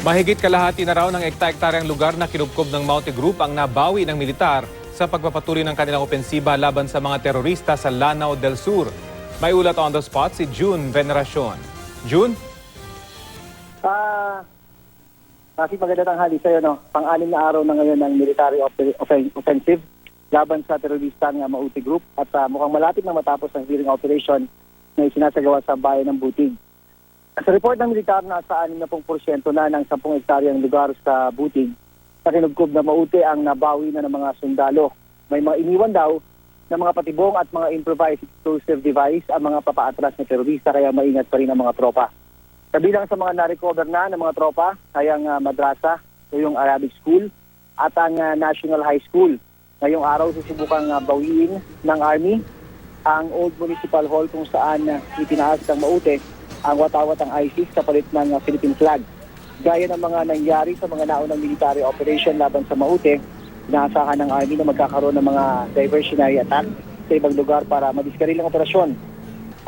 Mahigit kalahati na raw ng ekta-ektaryang lugar na kinubkob ng Maute Group ang nabawi ng militar sa pagpapatuloy ng kanilang opensiba laban sa mga terorista sa Lanao del Sur. May ulat on the spot si June Veneracion. June? Kasi maganda tanghali sa'yo, no? Pang-anim na araw na ngayon ng military offensive laban sa terorista ng Maute Group at mukhang malapit na matapos ang clearing operation na isinasagawa sa bayan ng Butig. Sa report ng militar, nasa 60% na ng 10 hektaryang lugar sa Butig sa kinubkob na Maute ang nabawi na ng mga sundalo. May mga iniwan daw na mga patibong at mga improvised explosive device ang mga papaatras na terorista, kaya maingat pa rin ang mga tropa. Kabilang sa mga na-recover na ng mga tropa ay ang madrasa o yung Arabic School at ang National High School. Ngayong araw susubukang bawiin ng Army ang Old Municipal Hall kung saan itinaas ng Maute ang watawat ang ISIS kapalit ng Philippine flag. Gaya ng mga nangyari sa mga naunang military operation laban sa Maute, inaasahan ng Army na magkakaroon ng mga diversionary attack sa ibang lugar para madiskarilang operasyon.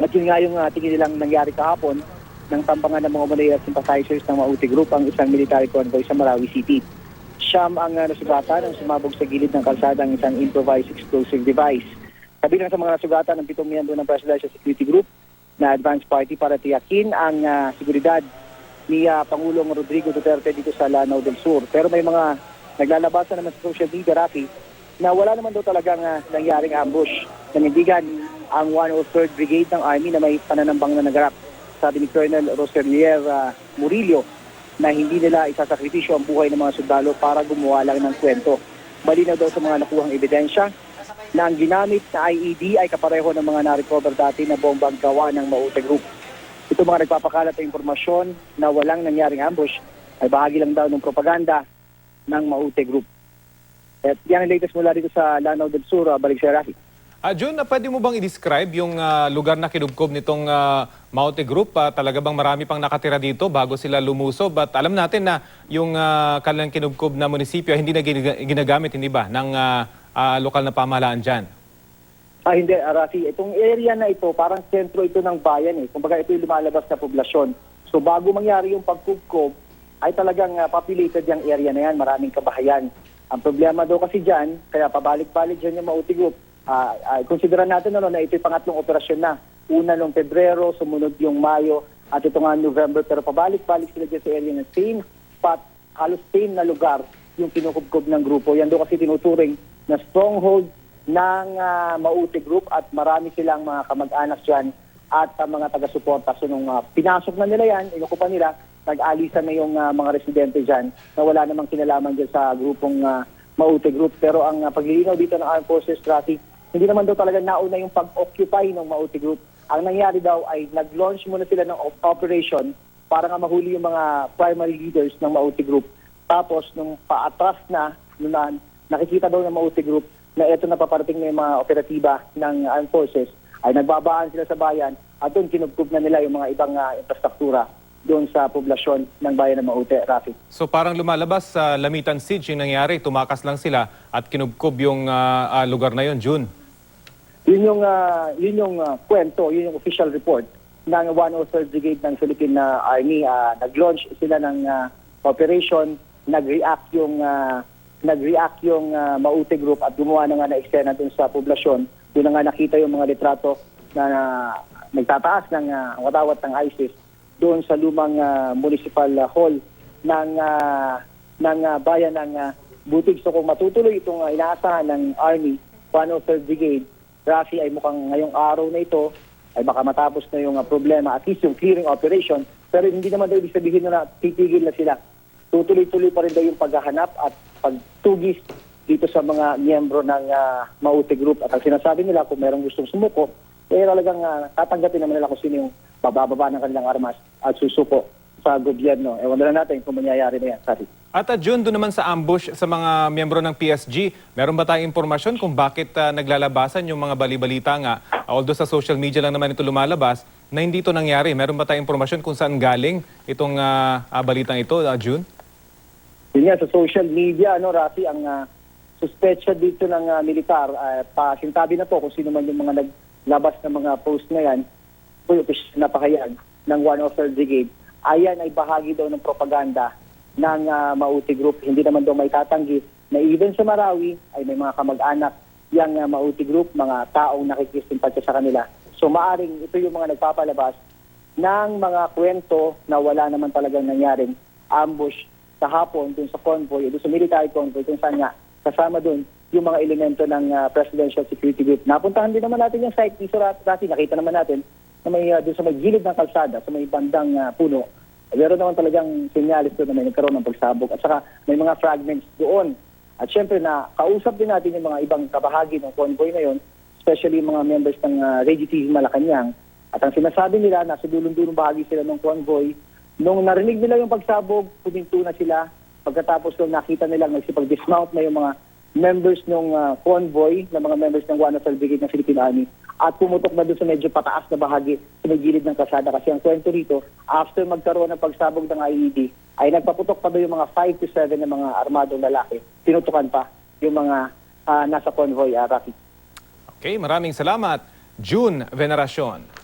At yun nga yung tingin nilang nangyari kahapon ng tampangan ng mga Malay at sympathizers ng Maute Group ang isang military convoy sa Marawi City. Siyam ang nasugatan ng sumabog sa gilid ng kalsada ang isang improvised explosive device. Kabilang sa mga nasugatan ng 7 miyembro ng Presidential Security Group na advance party para tiyakin ang seguridad ni Pangulong Rodrigo Duterte dito sa Lanao del Sur. Pero may mga naglalabasan naman sa social media, Rafi, na wala naman daw talagang nangyaring ambush. Nanindigan ang 103rd Brigade ng Army na may pananambang na nagarap. Sabi ni Colonel Roselier Murillo na hindi nila isasakripisyo ang buhay ng mga sundalo para gumawa lang ng kwento. Malinaw daw sa mga nakuhang ebidensya na ang ginamit na IED ay kapareho ng mga na-recover dati na bombang gawa ng Maute Group. Ito mga nagpapakalat ng impormasyon na walang nangyaring ambush ay bahagi lang daw ng propaganda ng Maute Group. At yan ang latest mula dito sa Lanao del Sur. Balik sa Rafi. June, pwede mo bang i-describe yung lugar na kinubkob nitong Maute Group? Talaga bang marami pang nakatira dito bago sila lumusob? At alam natin na yung kanilang kinubkob na munisipyo hindi na ginagamit, hindi ba, ng lokal na pamahalaan dyan? Hindi, Rafi. Itong area na ito, parang sentro ito ng bayan. Kumbaga ito yung lumalabas na poblasyon. So bago mangyari yung pagkubkob, ay talagang populated yung area na yan. Maraming kabahayan. Ang problema daw kasi dyan, kaya pabalik-balik dyan yung Maute Group. Konsideran natin na ito'y pangatlong operasyon na. Una noong Pebrero, sumunod yung Mayo, at ito nga November. Pero pabalik-balik sila dyan sa area ng same spot, halos same na lugar yung kinukubkob ng grupo. Yan daw kasi tinuturing na stronghold ng Maute Group at marami silang mga kamag-anak dyan at mga taga-suporta. So nung pinasok na nila yan, inukupan nila, nag-alisan na yung mga residente dyan na wala namang kinalaman dyan sa grupong Maute Group. Pero ang paglilinaw dito ng Armed Forces Traffic, hindi naman daw talaga nauna yung pag-occupy ng Maute Group. Ang nangyari daw ay nag-launch muna sila ng operation para nga mahuli yung mga primary leaders ng Maute Group. Tapos nung paatras na, nakikita daw ng Maute Group na ito na paparating na yung mga operatiba ng Armed Forces, ay nagbabaan sila sa bayan at doon kinubkob na nila yung mga ibang infrastruktura doon sa poblasyon ng bayan ng Maute, Rafi. So parang lumalabas sa Lamitan Siege yung nangyari, tumakas lang sila at kinubkob yung lugar na yun, June. Yun yung kwento, yun yung official report ng 103rd Brigade ng Philippine Army. Nag-launch sila ng operation, nag-react yung Maute Group at gumawa na nga na eksena dun sa poblasyon. Doon na nga nakita yung mga litrato na nagtataas ng watawat ng ISIS doon sa lumang municipal hall ng bayan ng Butig. So kung matutuloy itong inaasahan ng Army 103rd Brigade, Rafi, ay mukhang ngayong araw na ito ay baka matapos na yung problema, at least yung clearing operation. Pero hindi naman daw ibig sabihin na titigil na sila. Tutuloy-tuloy pa rin daw yung paghahanap at pagtugis dito sa mga miyembro ng Maute Group. At ang sinasabi nila, kung merong gustong sumuko, talagang tatanggapin naman nila kung sino yung bababa ng kanilang armas at susuko sa gobyerno. Ewan na lang natin kung mangyayari na yan. Sorry. At June, doon naman sa ambush sa mga miyembro ng PSG, meron ba tayong impormasyon kung bakit naglalabasan yung mga bali-balita nga? Although sa social media lang naman ito lumalabas, na hindi ito nangyari. Meron ba tayong impormasyon kung saan galing itong balitang ito, June? Yun nga, sa social media, Rafi, ang suspetsya dito ng militar, pasintabi na to kung sino man yung mga naglabas ng mga post na yan, napakayag ng 103rd Brigade, ayan ay bahagi daw ng propaganda ng Mauti Group. Hindi naman daw may tatanggi na even sa Marawi ay may mga kamag-anak yang Mauti Group, mga taong nakikisimpatya sa kanila. So maaring ito yung mga nagpapalabas ng mga kwento na wala naman talagang nangyaring ambush sa hapon dun sa convoy, dun sa military convoy, kung saan nga kasama dun yung mga elemento ng Presidential Security Group. Napuntahan din naman natin yung site ni Surati, nakita naman natin na may dun sa may gilid ng kalsada, sa may bandang puno. Meron naman talagang senyalis doon na may nagkaroon ng pagsabog at saka may mga fragments doon. At syempre na kausap din natin yung mga ibang kabahagi ng convoy na yon, especially yung mga members ng Radio TV Malacanang. At ang sinasabi nila, nasa dulong-dulong bahagi sila ng convoy. Nung narinig nila yung pagsabog, puminto na sila. Pagkatapos nung nakita nila nagsipag-dismount na yung mga members ng convoy, na mga members ng 112 Brigade ng Philippine Army, at pumutok na doon sa medyo pataas na bahagi sa may gilid ng kalsada. Kasi ang kwento rito, after magkaroon ng pagsabog ng IED, ay nagpaputok pa doon yung mga 5 to 7 na mga armadong lalaki. Tinutukan pa yung mga nasa convoy, Rafi. Okay, maraming salamat. June Veneracion.